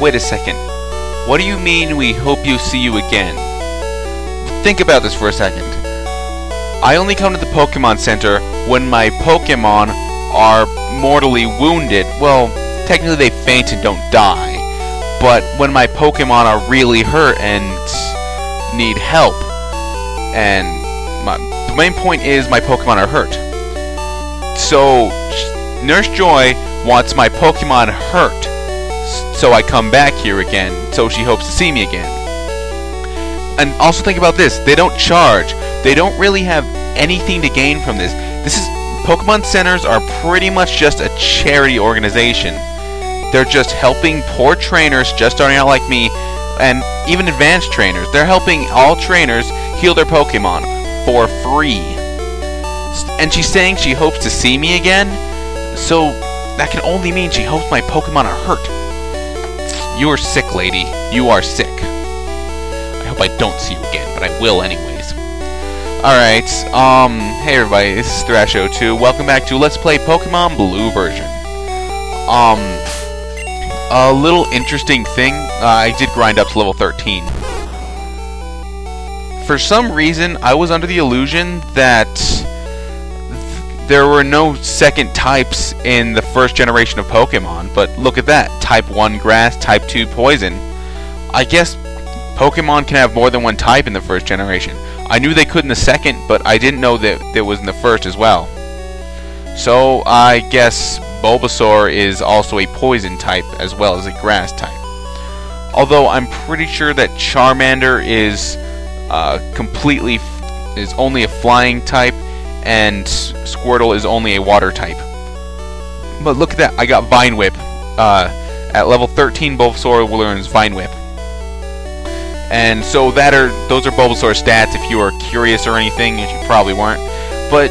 Wait a second. What do you mean we hope you see you again? Think about this for a second. I only come to the Pokemon Center when my Pokemon are mortally wounded. Well, technically they faint and don't die. But when my Pokemon are really hurt and need help. And the main point is my Pokemon are hurt. So, Nurse Joy wants my Pokemon hurt. So I come back here again, so she hopes to see me again. And also think about this, they don't charge. They don't really have anything to gain from this. Pokemon Centers are pretty much just a charity organization. They're just helping poor trainers just starting out like me, and even advanced trainers. They're helping all trainers heal their Pokemon for free. And she's saying she hopes to see me again, so that can only mean she hopes my Pokemon are hurt. You are sick, lady. You are sick. I hope I don't see you again, but I will anyways. Alright, hey everybody, this is Thrasho2. Welcome back to Let's Play Pokemon Blue version. A little interesting thing, I did grind up to level 13. For some reason, I was under the illusion that there were no second types in the first generation of Pokemon, but look at that. Type 1 Grass, Type 2 Poison. I guess Pokemon can have more than one type in the first generation. I knew they could in the second, but I didn't know that it was in the first as well. So, I guess Bulbasaur is also a Poison type as well as a Grass type. Although, I'm pretty sure that Charmander is only a Flying type, and Squirtle is only a Water type. But look at that, I got Vine Whip. At level 13, Bulbasaur learns Vine Whip. And so those are Bulbasaur's stats if you are curious or anything, as you probably weren't. But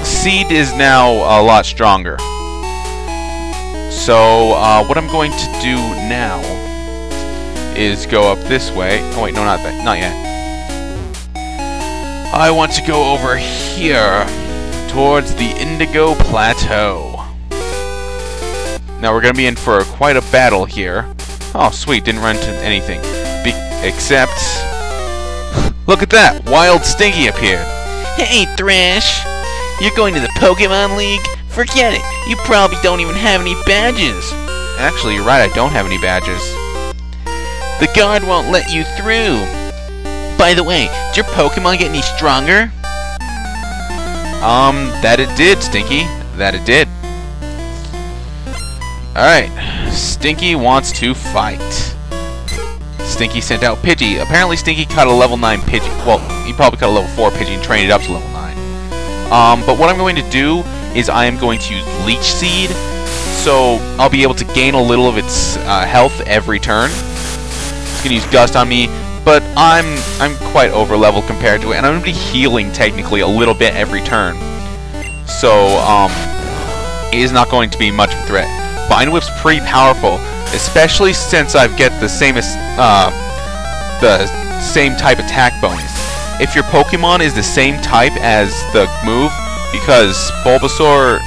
Seed is now a lot stronger. So what I'm going to do now is go up this way. Oh wait, no, not yet. I want to go over here towards the Indigo Plateau. Now we're going to be in for quite a battle here. Oh sweet, didn't run into anything. Except, look at that! Wild Stinky appeared. Hey Thrash! You're going to the Pokemon League? Forget it! You probably don't even have any badges! Actually, you're right, I don't have any badges. The guard won't let you through! By the way, did your Pokemon get any stronger? That it did, Stinky. That it did. Alright, Stinky wants to fight. Stinky sent out Pidgey. Apparently Stinky caught a level 9 Pidgey. Well, he probably caught a level 4 Pidgey and trained it up to level 9. But what I'm going to do is I am going to use Leech Seed, so I'll be able to gain a little of its health every turn. It's going to use Gust on me, but I'm quite over level compared to it, and I'm going to be healing technically a little bit every turn. So, it is not going to be much of a threat. Vine Whip's pretty powerful, especially since I get the same type attack bonus. If your Pokemon is the same type as the move, because Bulbasaur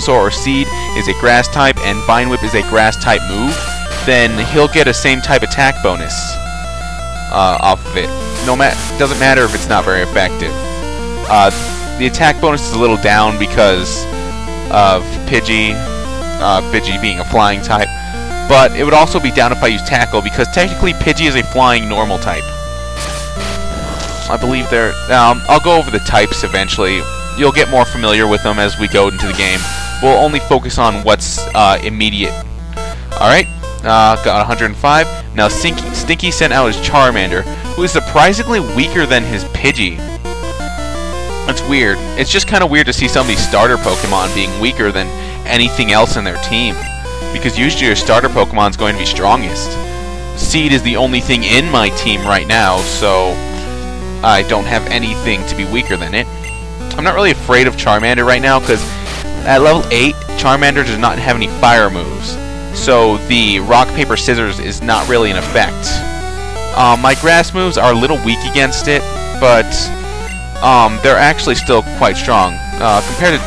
or Seed is a Grass type and Vine Whip is a Grass type move, then he'll get a same type attack bonus off of it. Doesn't matter if it's not very effective. The attack bonus is a little down because of Pidgey being a flying type, but it would also be down if I use Tackle, because technically Pidgey is a flying normal type. I believe they're... I'll go over the types eventually. You'll get more familiar with them as we go into the game. We'll only focus on what's immediate. Alright, got 105. Now Stinky sent out his Charmander, who is surprisingly weaker than his Pidgey. That's weird. It's just kind of weird to see some of these starter Pokemon being weaker than anything else in their team, because usually your starter Pokemon is going to be strongest. Seed is the only thing in my team right now, so I don't have anything to be weaker than it. I'm not really afraid of Charmander right now, because at level 8, Charmander does not have any fire moves, so the rock, paper, scissors is not really in effect. My grass moves are a little weak against it, but they're actually still quite strong. Compared to...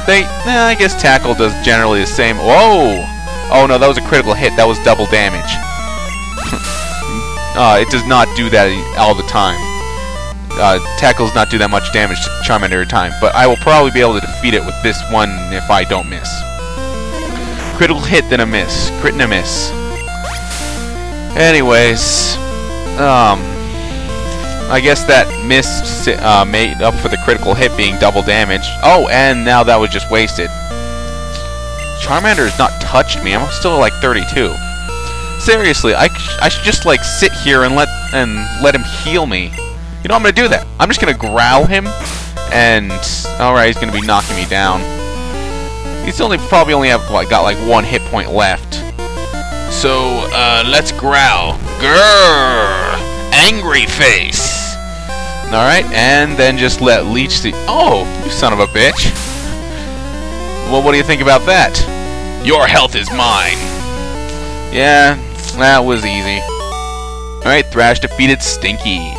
I guess Tackle does generally the same. Whoa! Oh no, that was a critical hit. That was double damage. It does not do that all the time. Tackle does not do that much damage to Charmander at a time, but I will probably be able to defeat it with this one if I don't miss. Critical hit, then a miss. Crit and a miss. Anyways, I guess that miss made up for the critical hit being double damage. Oh, and now that was just wasted. Charmander has not touched me. I'm still like 32. Seriously, I should just like sit here and let him heal me. You know, I'm gonna do that. I'm just gonna growl him, and alright, he's gonna be knocking me down. He's probably only got like 1 hit point left. So let's growl. Grrr, angry face. Alright, and then just let Leech see. Oh, you son of a bitch. Well, what do you think about that? Your health is mine. Yeah, that was easy. Alright, Thrash defeated Stinky.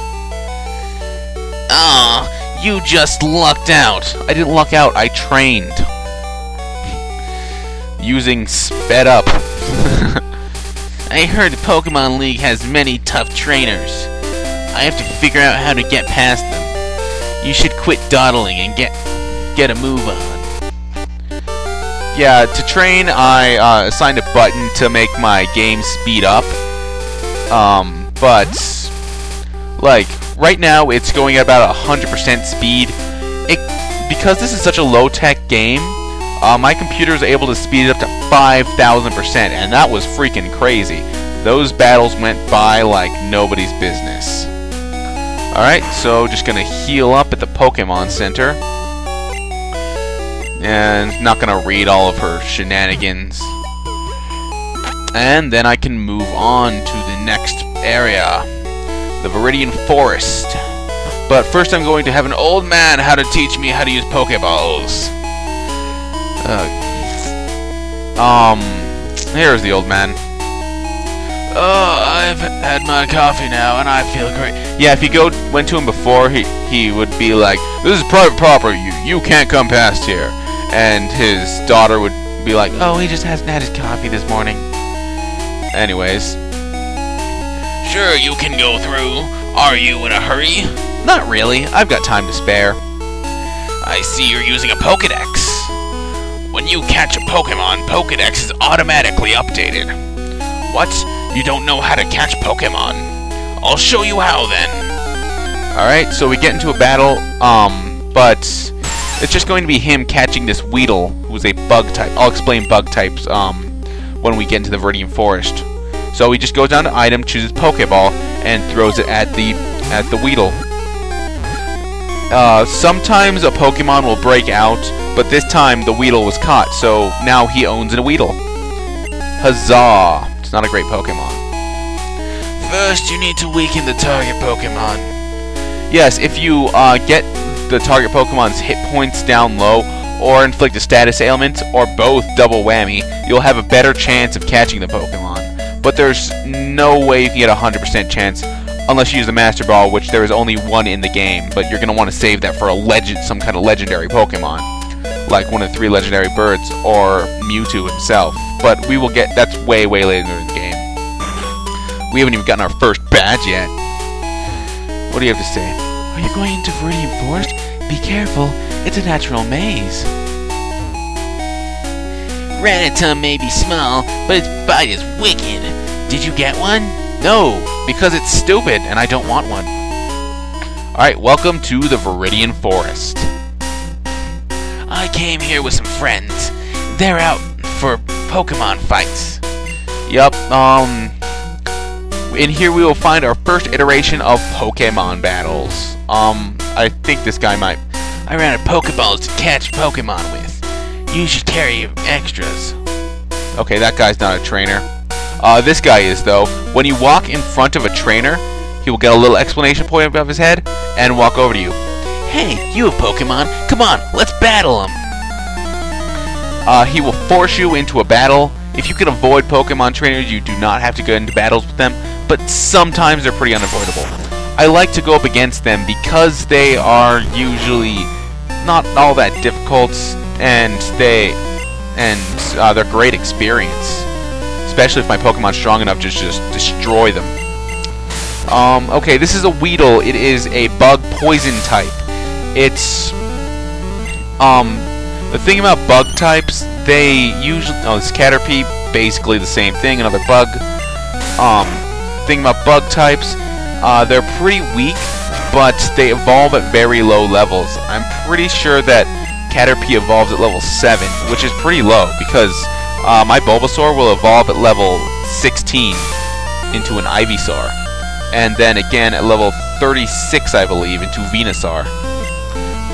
Ah, you just lucked out. I didn't luck out, I trained. Using sped up. I heard the Pokemon League has many tough trainers. I have to figure out how to get past them. You should quit dawdling and get a move on. Yeah, to train, I assigned a button to make my game speed up. But like right now, it's going at about 100% speed. Because this is such a low-tech game, my computer is able to speed it up to 5,000%, and that was freaking crazy. Those battles went by like nobody's business. Alright, so just gonna heal up at the Pokemon Center. And not gonna read all of her shenanigans. And then I can move on to the next area, the Varidian Forest. But first I'm going to have an old man how to teach me how to use Pokeballs. Here's the old man. Oh, I've had my coffee now and I feel great. Yeah, if you went to him before, he would be like, "This is private property, you can't come past here." And his daughter would be like, "Oh, he just hasn't had his coffee this morning." Anyways. Sure, you can go through. Are you in a hurry? Not really. I've got time to spare. I see you're using a Pokedex. When you catch a Pokemon, Pokedex is automatically updated. What? You don't know how to catch Pokemon? I'll show you how then. Alright, so we get into a battle, but it's just going to be him catching this Weedle, who's a bug type. I'll explain bug types when we get into the Varidian Forest. So he just goes down to item, chooses Pokeball, and throws it at the Weedle. Sometimes a Pokemon will break out, but this time the Weedle was caught, so now he owns a Weedle. Huzzah! It's not a great Pokemon. First, you need to weaken the target Pokemon. Yes, if you get the target Pokemon's hit points down low, or inflict a status ailment, or both double whammy, you'll have a better chance of catching the Pokemon. But there's no way you can get a 100% chance unless you use the Master Ball, which there is only one in the game, but you're going to want to save that for some kind of legendary Pokemon, like one of the 3 legendary birds, or Mewtwo himself. But we will get, that's way, way later in the game. We haven't even gotten our first badge yet. What do you have to say? Are you going into Varidian Forest? Be careful, it's a natural maze. Rattata may be small, but its bite is wicked. Did you get one? No, because it's stupid, and I don't want one. Alright, welcome to the Varidian Forest. I came here with some friends. They're out for Pokemon fights. Yup, in here we will find our first iteration of Pokemon battles. I think this guy might... I ran out of Pokeballs to catch Pokemon with. You should carry extras. Okay, that guy's not a trainer. This guy is, though. When you walk in front of a trainer, he will get a little explanation point above his head and walk over to you. Hey, you have Pokemon. Come on, let's battle him. He will force you into a battle. If you can avoid Pokemon trainers, you do not have to go into battles with them, but sometimes they're pretty unavoidable. I like to go up against them because they are usually not all that difficult, and they're great experience. especially if my Pokemon's strong enough to just destroy them. Okay, this is a Weedle. It is a bug poison type. It's the thing about bug types, they usually this Caterpie, basically the same thing, another bug. Thing about bug types, they're pretty weak, but they evolve at very low levels. I'm pretty sure that Caterpie evolves at level 7, which is pretty low, because my Bulbasaur will evolve at level 16 into an Ivysaur. And then again at level 36, I believe, into Venusaur.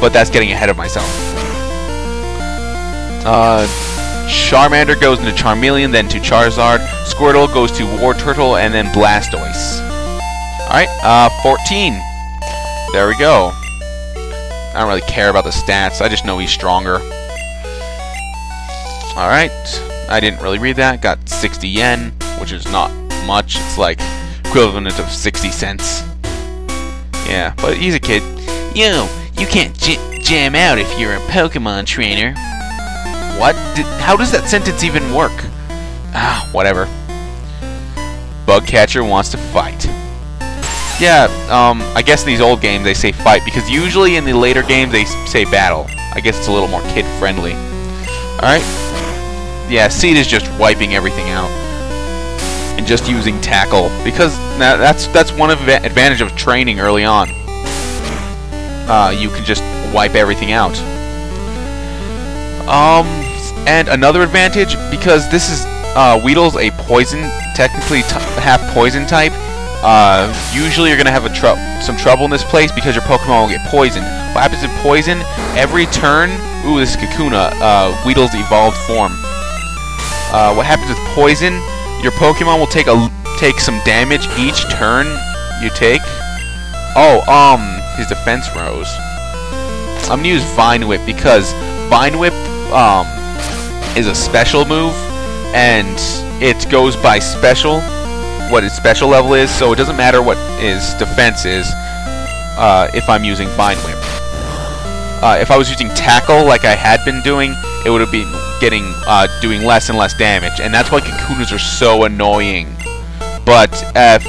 But that's getting ahead of myself. Charmander goes into Charmeleon, then to Charizard. Squirtle goes to Wartortle, and then Blastoise. Alright, 14. There we go. I don't really care about the stats, I just know he's stronger. Alright, I didn't really read that. Got 60 yen, which is not much. It's like equivalent of 60 cents. Yeah, but he's a kid. Yo, you can't jam out if you're a Pokemon trainer. What? How does that sentence even work? Ah, whatever. Bugcatcher wants to fight. Yeah, I guess in these old games they say fight, because usually in the later games they say battle. I guess it's a little more kid-friendly. Alright. Yeah, Seed is just wiping everything out. And just using Tackle, because that's one advantage of training early on. You can just wipe everything out. And another advantage, because this is Weedle's a poison, technically half poison type. Usually you're gonna have some trouble in this place because your Pokemon will get poisoned. What happens in poison? Every turn, ooh, this is Kakuna, Weedle's evolved form. What happens with poison? Your Pokemon will take some damage each turn you take. Oh, his defense rose. I'm gonna use Vine Whip because Vine Whip is a special move, and it goes by special, what its special level is, so it doesn't matter what his defense is if I'm using Vine Whip. If I was using Tackle like I had been doing, it would have been doing less and less damage, and that's why Kakunas are so annoying. But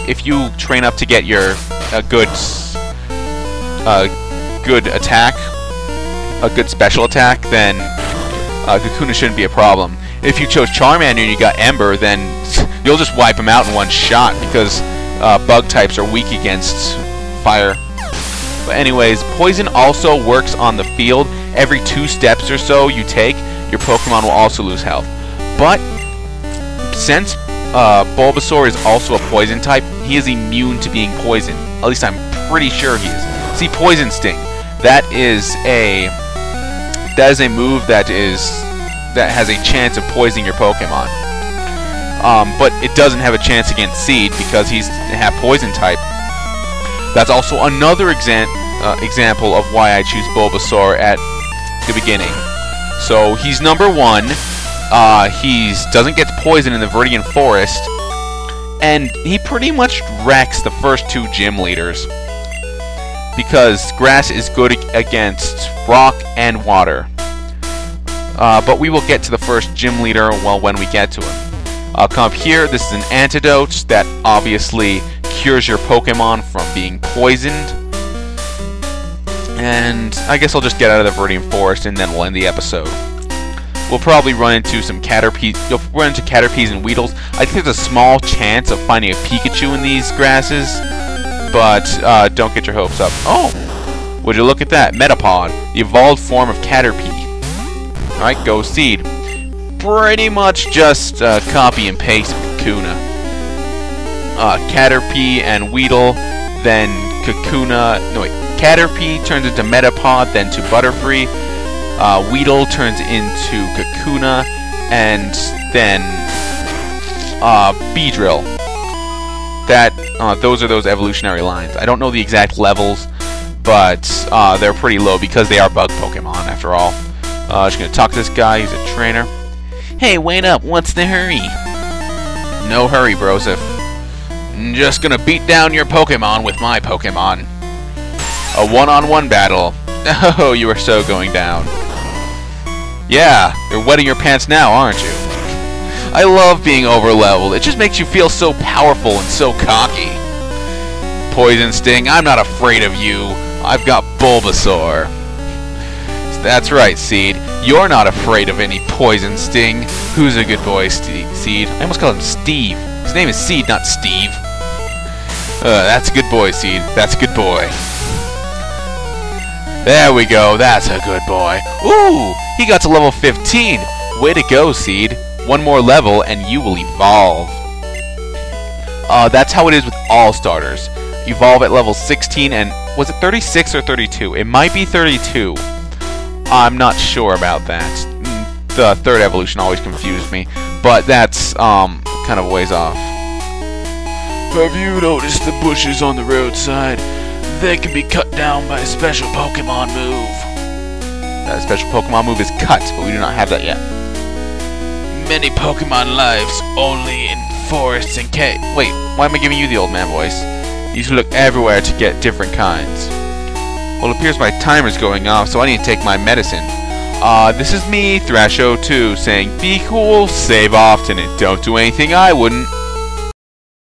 if you train up to get your good attack, a good special attack, then Kakuna shouldn't be a problem. If you chose Charmander and you got Ember, then you'll just wipe him out in one shot, because bug types are weak against fire. But anyways, Poison also works on the field. Every 2 steps or so you take, your Pokemon will also lose health. But since Bulbasaur is also a poison type, he is immune to being poisoned. At least I'm pretty sure he is. See, Poison Sting. That is a move that has a chance of poisoning your Pokemon. But it doesn't have a chance against Seed because he's half poison type. That's also another example of why I choose Bulbasaur at the beginning. So he's number 1. He doesn't get poisoned in the Varidian Forest, and he pretty much wrecks the first 2 gym leaders, because grass is good against rock and water. But we will get to the first gym leader when we get to him. I'll come up here. This is an antidote that obviously cures your Pokemon from being poisoned. And I guess I'll just get out of the Varidian Forest and then we'll end the episode. We'll probably run into some Caterpies. You'll run into Caterpies and Weedles. I think there's a small chance of finding a Pikachu in these grasses, but don't get your hopes up. Oh, would you look at that? Metapod, the evolved form of Caterpie. Alright, go Seed. Pretty much just copy and paste Kakuna. Caterpie and Weedle, then Kakuna. No wait, Caterpie turns into Metapod, then to Butterfree. Weedle turns into Kakuna, and then Beedrill. Those are those evolutionary lines. I don't know the exact levels, but they're pretty low because they are bug Pokemon after all. Just gonna talk to this guy. He's a trainer. Hey, wait up! What's the hurry? No hurry, Broseph. Just gonna beat down your Pokemon with my Pokemon. A one-on-one battle. Oh, you are so going down. Yeah, you're wetting your pants now, aren't you? I love being over-leveled. It just makes you feel so powerful and so cocky. Poison Sting, I'm not afraid of you. I've got Bulbasaur. That's right, Seed. You're not afraid of any Poison Sting. Who's a good boy, Seed? I almost called him Steve. His name is Seed, not Steve. That's a good boy, Seed. That's a good boy. There we go. That's a good boy. Ooh, he got to level 15. Way to go, Seed. One more level and you will evolve. That's how it is with all starters. Evolve at level 16 and... was it 36 or 32? It might be 32. I'm not sure about that. The third evolution always confused me. But that's kind of a ways off. Have you noticed the bushes on the roadside? They can be cut down by a special Pokemon move. That special Pokemon move is cut, but we do not have that yet. Many Pokemon lives only in forests and caves. Wait, why am I giving you the old man voice? You should look everywhere to get different kinds. Well, it appears my timer's going off, so I need to take my medicine. This is me, Thrasho2, saying be cool, save often, and don't do anything I wouldn't.